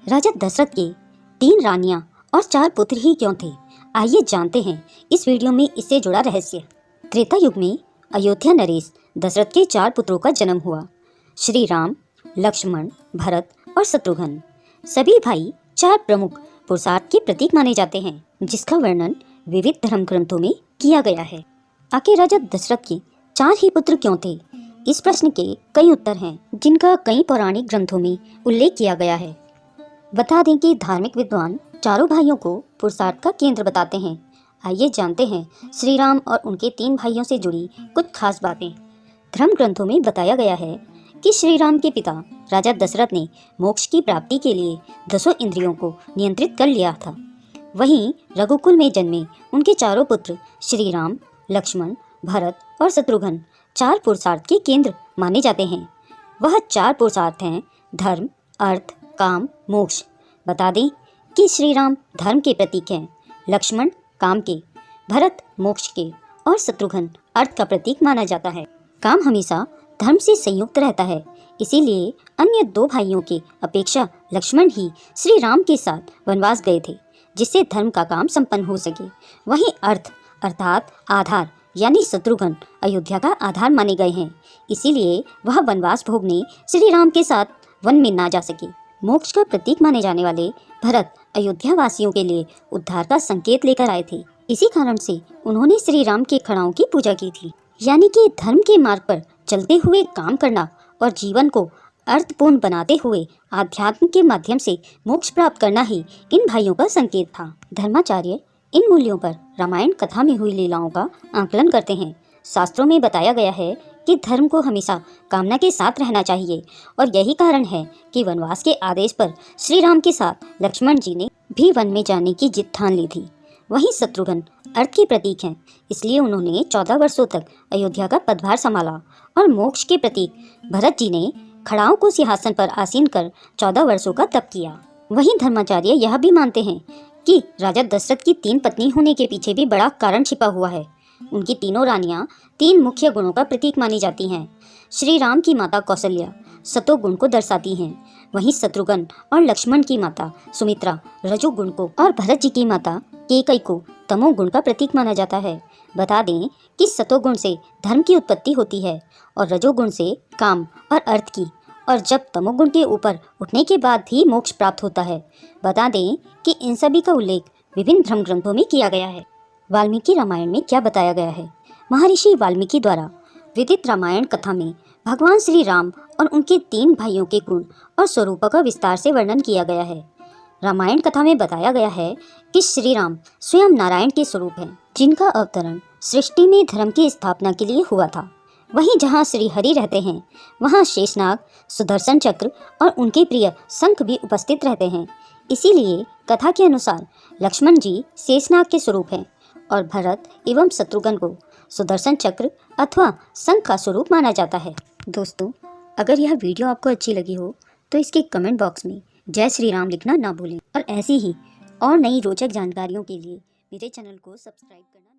राजा दशरथ के 3 रानियां और 4 पुत्र ही क्यों थे? आइए जानते हैं इस वीडियो में इससे जुड़ा रहस्य। त्रेता युग में अयोध्या नरेश दशरथ के 4 पुत्रों का जन्म हुआ। श्री राम, लक्ष्मण, भरत और शत्रुघ्न। सभी भाई 4 प्रमुख पुरुषार्थ के प्रतीक माने जाते हैं, जिसका वर्णन विविध धर्म ग्रंथों में किया गया है। आखिर राजा दशरथ के 4 ही पुत्र क्यों थे? इस प्रश्न के कई उत्तर हैं, जिनका कई पौराणिक ग्रंथों में उल्लेख किया गया है। बता दें कि धार्मिक विद्वान चारों भाइयों को पुरुषार्थ का केंद्र बताते हैं। आइए जानते हैं श्री राम और उनके 3 भाइयों से जुड़ी कुछ खास बातें। धर्म ग्रंथों में बताया गया है कि श्री राम के पिता राजा दशरथ ने मोक्ष की प्राप्ति के लिए 10 इंद्रियों को नियंत्रित कर लिया था। वहीं रघुकुल में जन्मे उनके चारों पुत्र श्री राम, लक्ष्मण, भरत और शत्रुघ्न 4 पुरुषार्थ के केंद्र माने जाते हैं। वह 4 पुरुषार्थ हैं धर्म, अर्थ, काम, मोक्ष। बता दें कि श्री राम धर्म के प्रतीक हैं, लक्ष्मण काम के, भरत मोक्ष के और शत्रुघ्न अर्थ का प्रतीक माना जाता है। काम हमेशा धर्म से संयुक्त रहता है, इसीलिए अन्य 2 भाइयों के अपेक्षा लक्ष्मण ही श्री राम के साथ वनवास गए थे, जिससे धर्म का काम संपन्न हो सके। वहीं अर्थ अर्थात आधार यानी शत्रुघ्न अयोध्या का आधार माने गए हैं, इसीलिए वह वनवास भोगने श्री राम के साथ वन में ना जा सके। मोक्ष का प्रतीक माने जाने वाले भरत अयोध्या वासियों के लिए उद्धार का संकेत लेकर आए थे। इसी कारण से उन्होंने श्री राम के खड़ाओं की पूजा की थी, यानी कि धर्म के मार्ग पर चलते हुए काम करना और जीवन को अर्थपूर्ण बनाते हुए आध्यात्म के माध्यम से मोक्ष प्राप्त करना ही इन भाइयों का संकेत था। धर्माचार्य इन मूल्यों पर रामायण कथा में हुई लीलाओं का आकलन करते हैं। शास्त्रों में बताया गया है कि धर्म को हमेशा कामना के साथ रहना चाहिए, और यही कारण है कि वनवास के आदेश पर श्री राम के साथ लक्ष्मण जी ने भी वन में जाने की जिद ठान ली थी। वहीं शत्रुघ्न अर्थ के प्रतीक हैं, इसलिए उन्होंने 14 वर्षों तक अयोध्या का पदभार संभाला। और मोक्ष के प्रतीक भरत जी ने खड़ाओं को सिंहासन पर आसीन कर 14 वर्षों का तप किया। वहीं धर्माचार्य यह भी मानते हैं कि राजा दशरथ की 3 पत्नी होने के पीछे भी बड़ा कारण छिपा हुआ है। उनकी तीनों रानियां 3 मुख्य गुणों का प्रतीक मानी जाती हैं। श्री राम की माता कौशल्या सतोगुण को दर्शाती हैं, वहीं शत्रुघ्न और लक्ष्मण की माता सुमित्रा रजोगुण को और भरत जी की माता कैकेयी को तमोगुण का प्रतीक माना जाता है। बता दें कि सतोगुण से धर्म की उत्पत्ति होती है और रजोगुण से काम और अर्थ की, और जब तमोगुण के ऊपर उठने के बाद ही मोक्ष प्राप्त होता है। बता दें कि इन सभी का उल्लेख विभिन्न धर्म ग्रंथों में किया गया है। वाल्मीकि रामायण में क्या बताया गया है? महर्षि वाल्मीकि द्वारा विदित रामायण कथा में भगवान श्री राम और उनके 3 भाइयों के गुण और स्वरूपों का विस्तार से वर्णन किया गया है। रामायण कथा में बताया गया है कि श्री राम स्वयं नारायण के स्वरूप हैं, जिनका अवतरण सृष्टि में धर्म की स्थापना के लिए हुआ था। वहीं जहाँ श्री हरि रहते हैं, वहाँ शेषनाग, सुदर्शन चक्र और उनके प्रिय शंख भी उपस्थित रहते हैं। इसीलिए कथा के अनुसार लक्ष्मण जी शेषनाग के स्वरूप हैं और भरत एवं शत्रुघ्न को सुदर्शन चक्र अथवा शंख का स्वरूप माना जाता है। दोस्तों, अगर यह वीडियो आपको अच्छी लगी हो तो इसके कमेंट बॉक्स में जय श्री राम लिखना ना भूलें, और ऐसी ही और नई रोचक जानकारियों के लिए मेरे चैनल को सब्सक्राइब करना